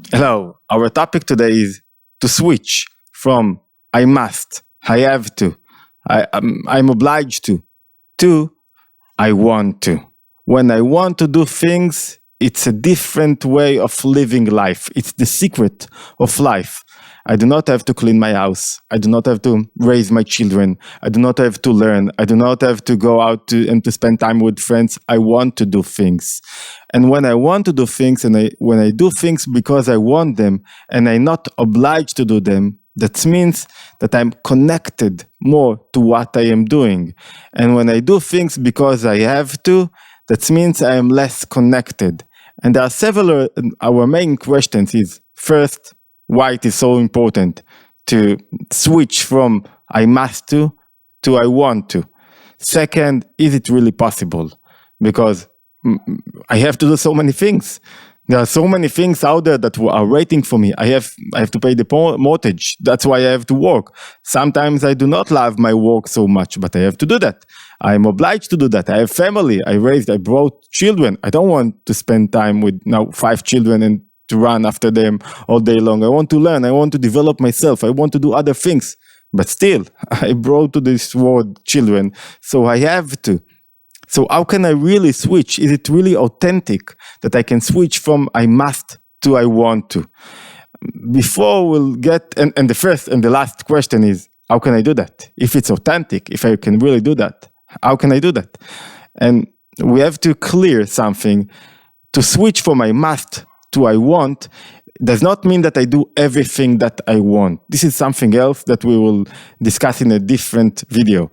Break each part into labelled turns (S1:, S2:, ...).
S1: Hello, our topic today is to switch from I must, I have to, I'm obliged to I want to. When I want to do things, it's a different way of living life. It's the secret of life. I do not have to clean my house. I do not have to raise my children. I do not have to learn. I do not have to go out and to spend time with friends. I want to do things. And when I want to do things and when I do things because I want them and I'm not obliged to do them, that means that I'm connected more to what I am doing. And when I do things because I have to, that means I am less connected. And there are several, our main questions is, first, why it is so important to switch from I must to I want to. Second, is it really possible? Because I have to do so many things. There are so many things out there that are waiting for me. I have to pay the mortgage. That's why I have to work. Sometimes I do not love my work so much, but I have to do that. I'm obliged to do that. I have family. I brought children. I don't want to spend time with now 5 children and to run after them all day long. I want to learn. I want to develop myself. I want to do other things. But still, I brought to this world children, so I have to. So how can I really switch? Is it really authentic that I can switch from I must to I want to? Before we'll get, and the first and the last question is, how can I do that? If it's authentic, if I can really do that, how can I do that? And we have to clear something. To switch from I must to I want does not mean that I do everything that I want. This is something else that we will discuss in a different video.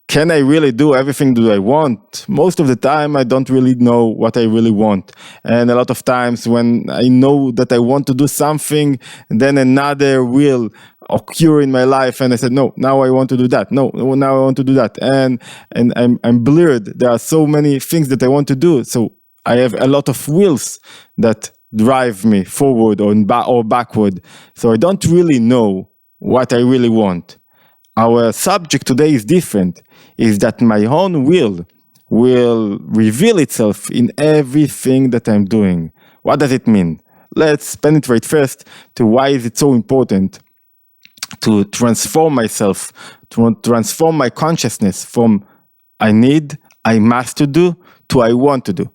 S1: Can I really do everything that I want? Most of the time, I don't really know what I really want. And a lot of times when I know that I want to do something, then another will occur in my life. And I said, no, now I want to do that. No, now I want to do that. And I'm blurred. There are so many things that I want to do. So I have a lot of wheels that drive me forward or backward. So I don't really know what I really want. Our subject today is different, is that my own will reveal itself in everything that I'm doing. What does it mean? Let's penetrate first to why is it so important to transform myself, to transform my consciousness from I must to do, to I want to do.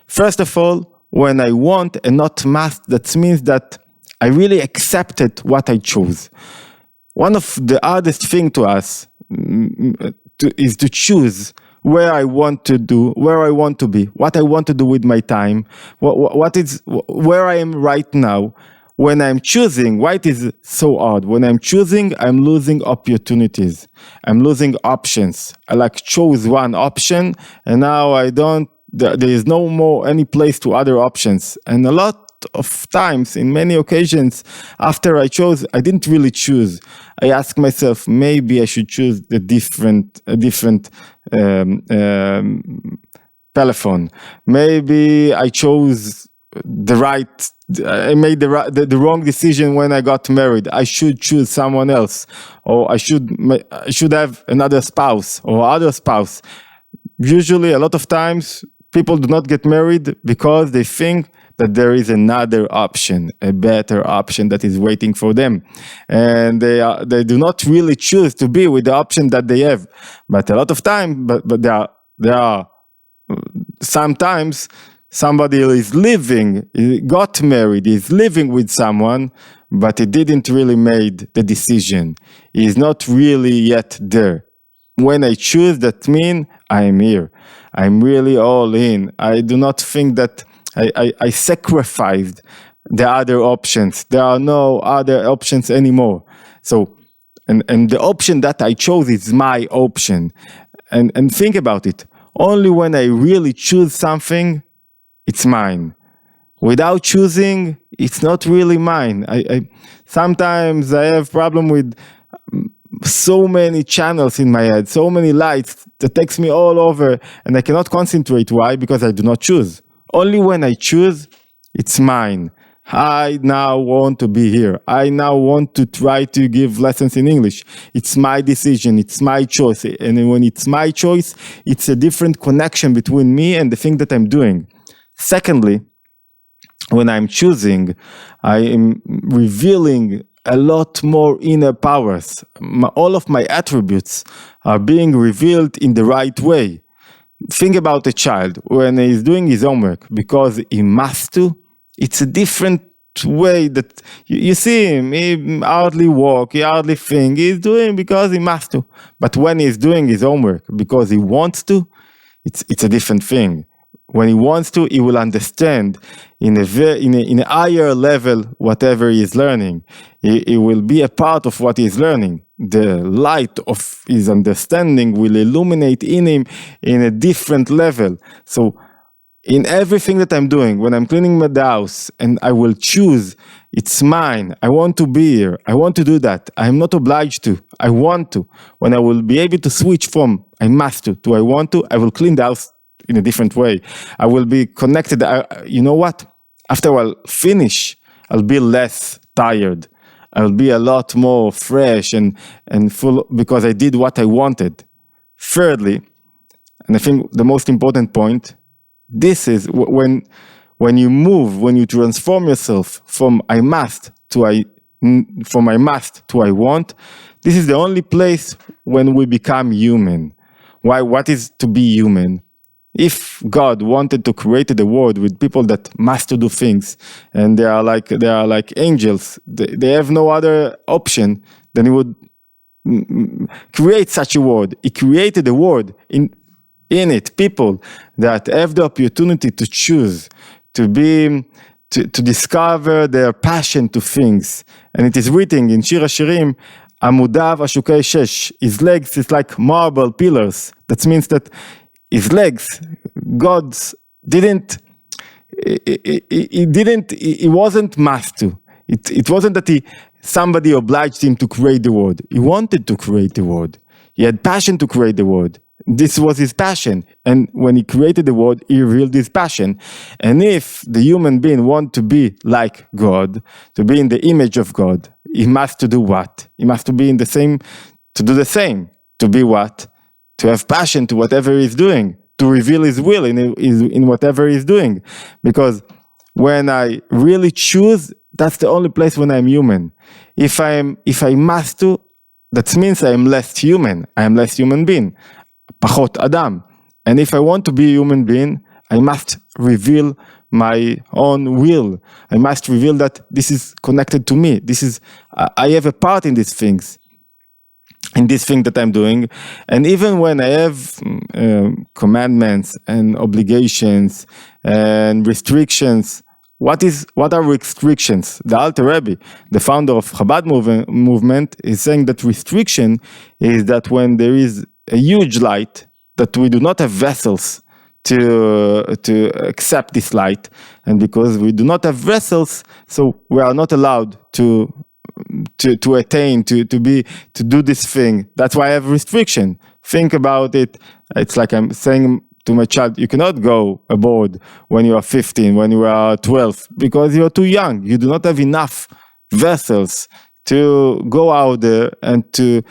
S1: First of all, when I want and not must, that means that I really accepted what I chose. One of the hardest things to us is to choose where I want to do, where I want to be, what I want to do with my time, where I am right now. When I'm choosing, why it is so hard? When I'm choosing, I'm losing opportunities. I'm losing options. I chose one option and now there is no more any place to other options. And a lot of times, in many occasions, after I chose, I didn't really choose. I asked myself, maybe I should choose a different telephone. Maybe I chose I made the wrong decision when I got married. I should choose someone else, or I should have another spouse or other spouse. Usually, a lot of times, people do not get married because they think that there is another option, a better option that is waiting for them. And they do not really choose to be with the option that they have. But a lot of time, but there are sometimes somebody is got married, is living with someone, but he didn't really made the decision. He is not really yet there. When I choose, that means I am here. I'm really all in. I do not think that I sacrificed the other options. There are no other options anymore. So, and the option that I chose is my option. And think about it. Only when I really choose something, it's mine. Without choosing, it's not really mine. Sometimes I have problem with so many channels in my head, so many lights that takes me all over, and I cannot concentrate. Why? Because I do not choose. Only when I choose, it's mine. I now want to be here. I now want to try to give lessons in English. It's my decision. It's my choice. And when it's my choice, it's a different connection between me and the thing that I'm doing. Secondly, when I'm choosing, I am revealing a lot more inner powers. All of my attributes are being revealed in the right way. Think about a child when he's doing his homework because he must to. It's a different way that you see him. He hardly walk, he hardly think. He's doing because he must to. But when he's doing his homework because he wants to, it's a different thing. When he wants to, he will understand in a higher level whatever he is learning. He will be a part of what he is learning. The light of his understanding will illuminate in him in a different level. So in everything that I'm doing, when I'm cleaning the house and I will choose, it's mine, I want to be here, I want to do that, I'm not obliged to, I want to. When I will be able to switch from I must to I want to, I will clean the house in a different way. I will be connected. You know what? After I'll finish, I'll be less tired. I'll be a lot more fresh and full because I did what I wanted. Thirdly, and I think the most important point, this is when you move, when you transform yourself from I must to I want, this is the only place when we become human. Why? What is to be human? If God wanted to create the world with people that must do things, and they are like angels, they have no other option, then He would create such a world. He created a world in it people that have the opportunity to choose, to discover their passion to things. And it is written in Shir Hashirim, Amudav Ashukei Shesh. His legs is like marble pillars. That means that his legs, God's didn't, he wasn't must to. It wasn't that somebody obliged him to create the world. He wanted to create the world. He had passion to create the world. This was his passion. And when he created the world, he revealed his passion. And if the human being wants to be like God, to be in the image of God, he must to do what? He must to be in the same, to do the same. To be what? To have passion to whatever he's doing, to reveal his will in whatever he's doing. Because when I really choose, that's the only place when I'm human. If I must to, that means I am less human. I am less human being. Pachot Adam. And if I want to be a human being, I must reveal my own will. I must reveal that this is connected to me. I have a part in these things. In this thing that I'm doing. And even when I have commandments and obligations and restrictions, what are restrictions? The Alter Rebbe, the founder of Chabad movement, is saying that restriction is that when there is a huge light, that we do not have vessels to accept this light, and because we do not have vessels, so we are not allowed to attain, to do this thing. That's why I have restriction. Think about it. It's like I'm saying to my child, you cannot go abroad when you are 15, when you are 12, because you are too young. You do not have enough vessels to go out there and to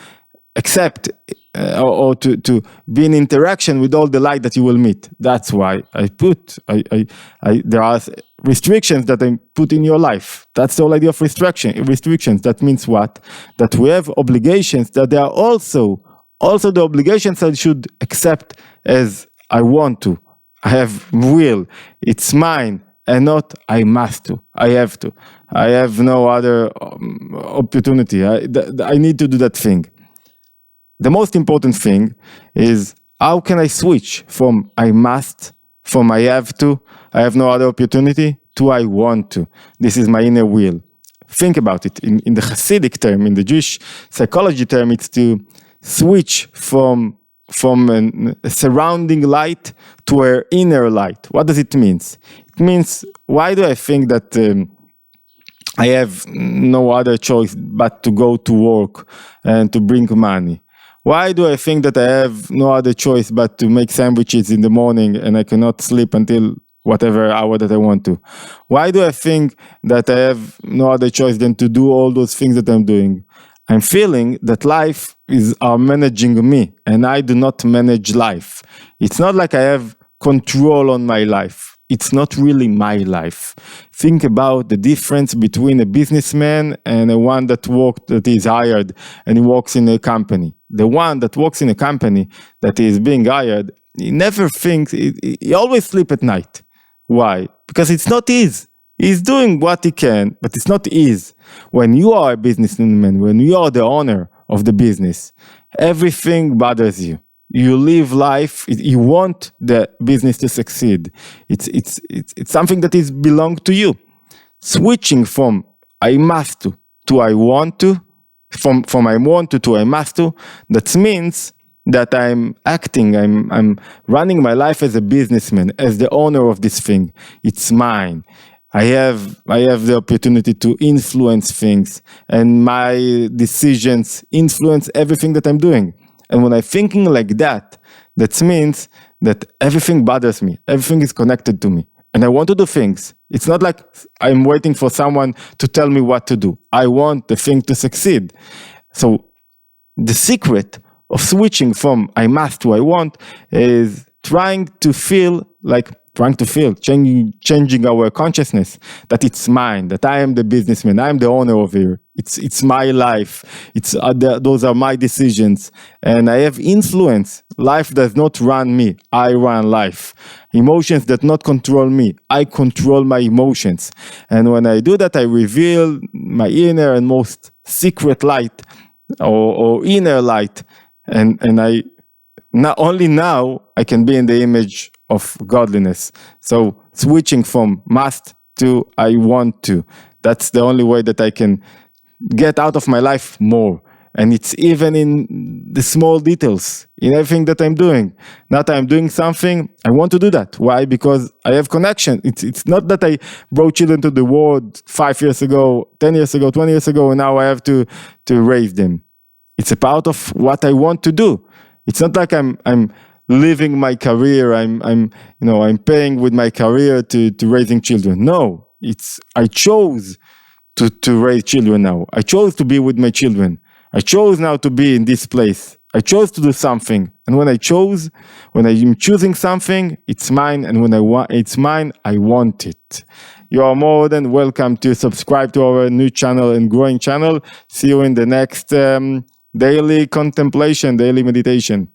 S1: accept or to be in interaction with all the light that you will meet. That's why there are restrictions that I put in your life. That's the whole idea of restrictions. That means what? That we have obligations that they are also the obligations I should accept as I want to. I have will. It's mine. And not I must to. I have to. I have no other opportunity. I need to do that thing. The most important thing is how can I switch from I must, from I have to, I have no other opportunity, to I want to. This is my inner will. Think about it. In the Hasidic term, in the Jewish psychology term, it's to switch from a surrounding light to an inner light. What does it mean? It means, why do I think that I have no other choice but to go to work and to bring money? Why do I think that I have no other choice but to make sandwiches in the morning and I cannot sleep until whatever hour that I want to? Why do I think that I have no other choice than to do all those things that I'm doing? I'm feeling that life are managing me and I do not manage life. It's not like I have control on my life. it's not really my life. Think about the difference between a businessman and a one that is hired and he works in a company. The one that works in a company that is being hired, he never thinks, he always sleep at night. Why? Because it's not his. He's doing what he can, but it's not his. When you are a businessman, when you are the owner of the business, everything bothers you. You live life, you want the business to succeed. It's something that is belong to you. Switching from I must to I want to, from I want to I must to, that means that I'm acting, I'm running my life as a businessman, as the owner of this thing. It's mine. I have the opportunity to influence things, and my decisions influence everything that I'm doing. And when I'm thinking like that, that means that everything bothers me. Everything is connected to me. And I want to do things. It's not like I'm waiting for someone to tell me what to do. I want the thing to succeed. So the secret of switching from I must to I want is changing our consciousness, that it's mine, that I am the businessman, I am the owner of it. It's my life. Those are my decisions, and I have influence. Life does not run me. I run life. Emotions do not control me. I control my emotions. And when I do that, I reveal my inner and most secret light, or inner light, and I not only now I can be in the image of godliness. So switching from must to I want to, that's the only way that I can get out of my life more. And it's even in the small details, in everything that I'm doing. Now that I'm doing something, I want to do that. Why? Because I have connection. It's not that I brought children to the world 5 years ago, 10 years ago, 20 years ago, and now I have to raise them. It's a part of what I want to do. It's not like I'm living my career. I'm paying with my career to raising children. No, I chose to raise children now. I chose to be with my children. I chose now to be in this place. I chose to do something. And when I'm choosing something, it's mine. And when it's mine, I want it. You are more than welcome to subscribe to our new channel and growing channel. See you in the next daily contemplation, daily meditation.